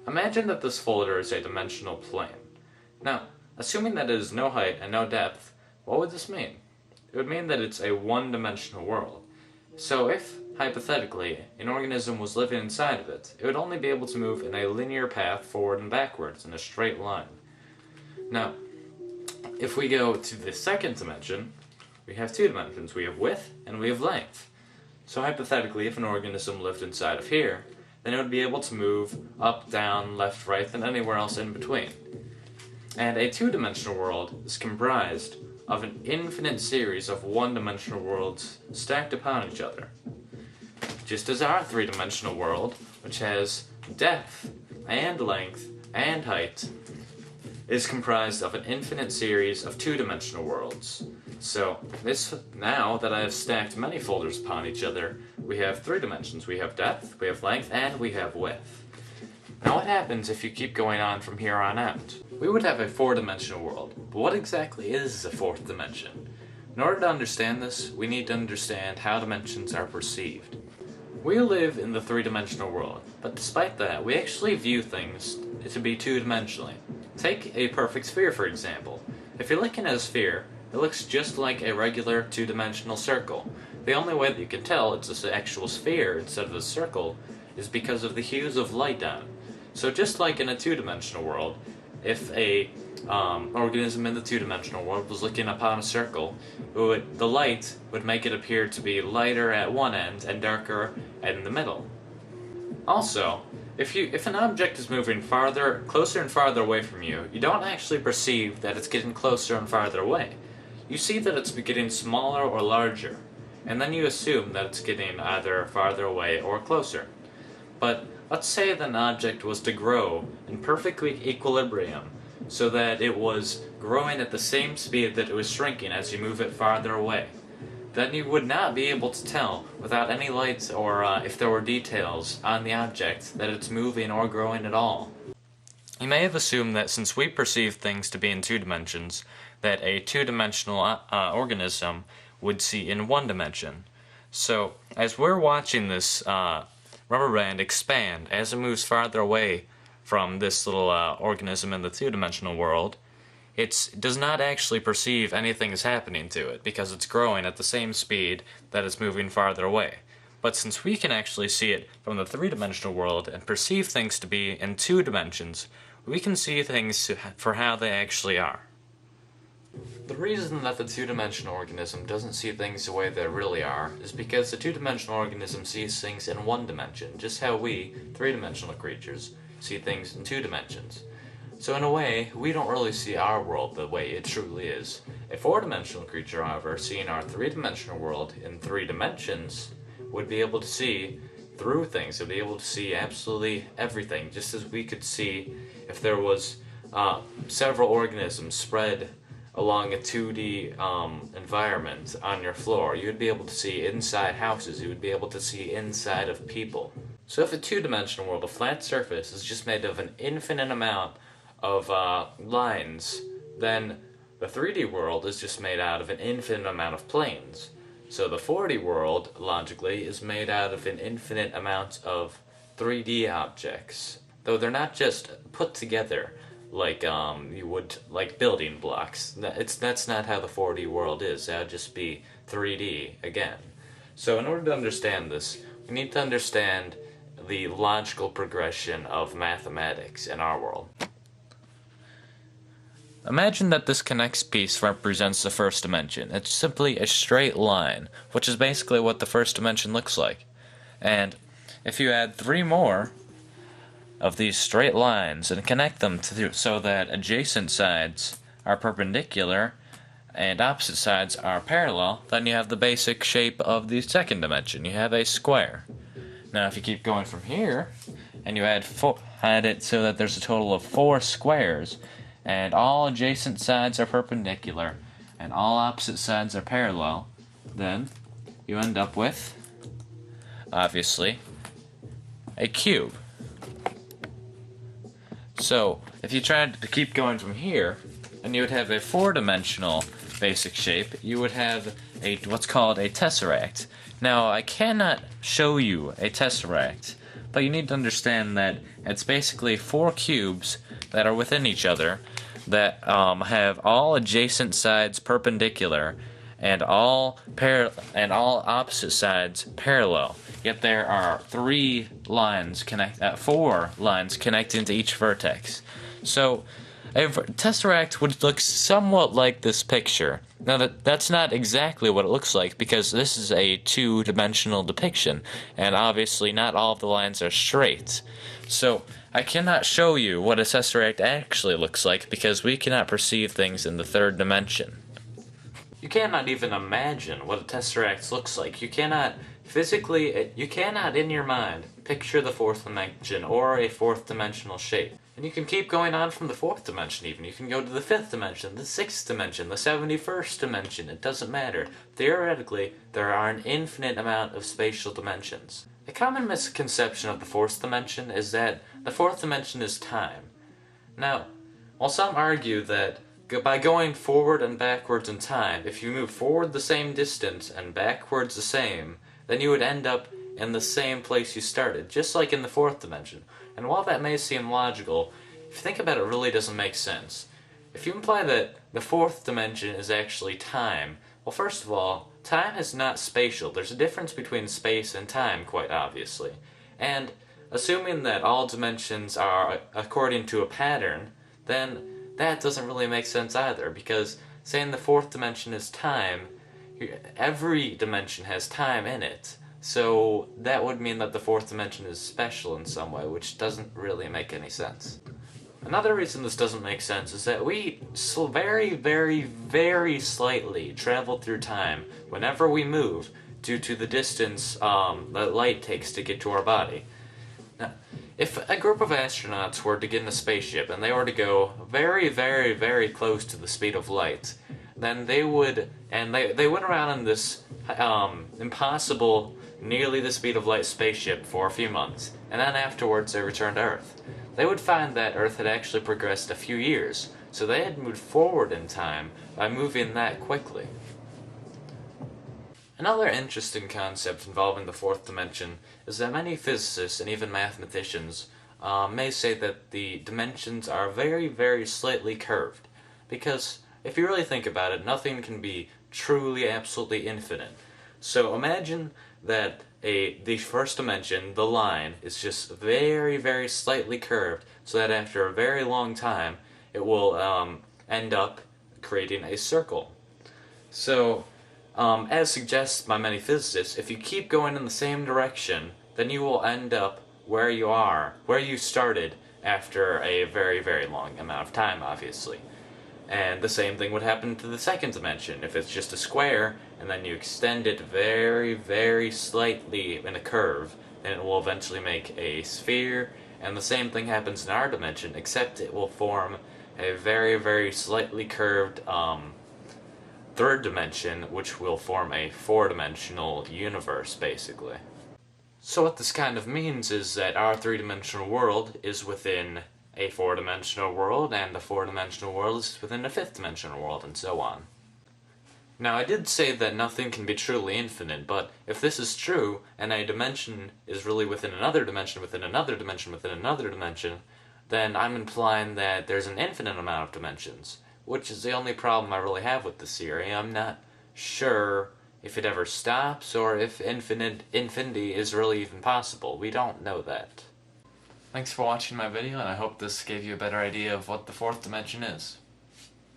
Imagine that this folder is a dimensional plane. Now, assuming that it is no height and no depth, what would this mean? It would mean that it's a one-dimensional world. So if, hypothetically, an organism was living inside of it, it would only be able to move in a linear path forward and backwards in a straight line. Now, if we go to the second dimension, we have two dimensions. We have width and we have length. So hypothetically, if an organism lived inside of here, then it would be able to move up, down, left, right, and anywhere else in between. And a two-dimensional world is comprised of an infinite series of one-dimensional worlds stacked upon each other. Just as our three-dimensional world, which has depth, and length, and height, is comprised of an infinite series of two-dimensional worlds. So, now that I have stacked many folders upon each other, we have three dimensions. We have depth, we have length, and we have width. Now what happens if you keep going on from here on out? We would have a four-dimensional world, but what exactly is a fourth dimension? In order to understand this, we need to understand how dimensions are perceived. We live in the three-dimensional world, but despite that, we actually view things to be two-dimensionally. Take a perfect sphere, for example. If you're looking at a sphere, it looks just like a regular two-dimensional circle. The only way that you can tell it's an actual sphere instead of a circle is because of the hues of light on it. So just like in a two-dimensional world, if a organism in the two-dimensional world was looking upon a circle, the light would make it appear to be lighter at one end and darker in the middle. Also, if an object is moving closer and farther away from you, you don't actually perceive that it's getting closer and farther away. You see that it's getting smaller or larger, and then you assume that it's getting either farther away or closer. But let's say that an object was to grow in perfect equilibrium, so that it was growing at the same speed that it was shrinking as you move it farther away. Then you would not be able to tell, without any lights or if there were details on the object, that it's moving or growing at all. You may have assumed that since we perceive things to be in two dimensions, that a two-dimensional organism would see in one dimension. So, as we're watching this rubber band expand as it moves farther away from this little organism in the two-dimensional world, it does not actually perceive anything is happening to it because it's growing at the same speed that it's moving farther away. But since we can actually see it from the three-dimensional world and perceive things to be in two dimensions, we can see things for how they actually are. The reason that the two-dimensional organism doesn't see things the way they really are is because the two-dimensional organism sees things in one dimension, just how we, three-dimensional creatures, see things in two dimensions. So in a way, we don't really see our world the way it truly is. A four-dimensional creature, however, seeing our three-dimensional world in three dimensions, would be able to see through things. Would be able to see absolutely everything, just as we could see if there was several organisms spread along a 2D environment on your floor. You would be able to see inside houses. You would be able to see inside of people. So if a two-dimensional world, a flat surface, is just made of an infinite amount of lines, then the 3D world is just made out of an infinite amount of planes. So the 4D world, logically, is made out of an infinite amount of 3D objects. Though they're not just put together like you would like building blocks. That's not how the 4D world is. That would just be 3D again. So in order to understand this, we need to understand the logical progression of mathematics in our world. Imagine that this connects piece represents the first dimension. It's simply a straight line, which is basically what the first dimension looks like. And if you add 3 more of these straight lines and connect them so that adjacent sides are perpendicular and opposite sides are parallel, then you have the basic shape of the second dimension. You have a square. Now if you keep going from here and you add it so that there's a total of 4 squares, and all adjacent sides are perpendicular, and all opposite sides are parallel, then you end up with, obviously, a cube. So, if you tried to keep going from here, and you would have a 4-dimensional basic shape, you would have what's called a tesseract. Now, I cannot show you a tesseract, but you need to understand that it's basically 4 cubes that are within each other that have all adjacent sides perpendicular and all opposite sides parallel. Yet there are 4 lines connecting to each vertex. So a tesseract would look somewhat like this picture. Now that's not exactly what it looks like, because this is a 2-dimensional depiction, and obviously not all of the lines are straight. So I cannot show you what a tesseract actually looks like, because we cannot perceive things in the 3rd dimension. You cannot even imagine what a tesseract looks like. You cannot in your mind picture the 4th dimension or a 4th dimensional shape. And you can keep going on from the 4th dimension even. You can go to the 5th dimension, the 6th dimension, the 71st dimension. It doesn't matter. Theoretically, there are an infinite amount of spatial dimensions. A common misconception of the 4th dimension is that the 4th dimension is time. Now, while some argue that by going forward and backwards in time, if you move forward the same distance and backwards the same, then you would end up in the same place you started, just like in the 4th dimension. And while that may seem logical, if you think about it, it really doesn't make sense. If you imply that the 4th dimension is actually time, well, first of all, time is not spatial. There's a difference between space and time, quite obviously. And assuming that all dimensions are according to a pattern, then that doesn't really make sense either, because saying the 4th dimension is time, every dimension has time in it. So that would mean that the 4th dimension is special in some way, which doesn't really make any sense. Another reason this doesn't make sense is that we very, very, very slightly travel through time whenever we move due to the distance that light takes to get to our body. Now, if a group of astronauts were to get in a spaceship and they were to go very, very, very close to the speed of light, then they would, and they went around in this impossible, nearly the speed of light spaceship for a few months, and then afterwards they returned to Earth. They would find that Earth had actually progressed a few years, so they had moved forward in time by moving that quickly. Another interesting concept involving the 4th dimension is that many physicists and even mathematicians may say that the dimensions are very, very slightly curved, because if you really think about it, nothing can be truly, absolutely infinite. So imagine that the first dimension, the line, is just very, very slightly curved, so that after a very long time, it will end up creating a circle. So, as suggested by many physicists, if you keep going in the same direction, then you will end up where you started after a very, very long amount of time, obviously. And the same thing would happen to the 2nd dimension. If it's just a square, and then you extend it very, very slightly in a curve, then it will eventually make a sphere, and the same thing happens in our dimension, except it will form a very, very slightly curved 3rd dimension, which will form a 4-dimensional universe, basically. So what this kind of means is that our 3-dimensional world is within a 4-dimensional world, and the 4-dimensional world is within a 5th-dimensional world, and so on. Now, I did say that nothing can be truly infinite, but if this is true, and a dimension is really within another dimension, within another dimension, within another dimension, then I'm implying that there's an infinite amount of dimensions, which is the only problem I really have with this theory. I'm not sure if it ever stops, or if infinity is really even possible. We don't know that. Thanks for watching my video, and I hope this gave you a better idea of what the 4th dimension is.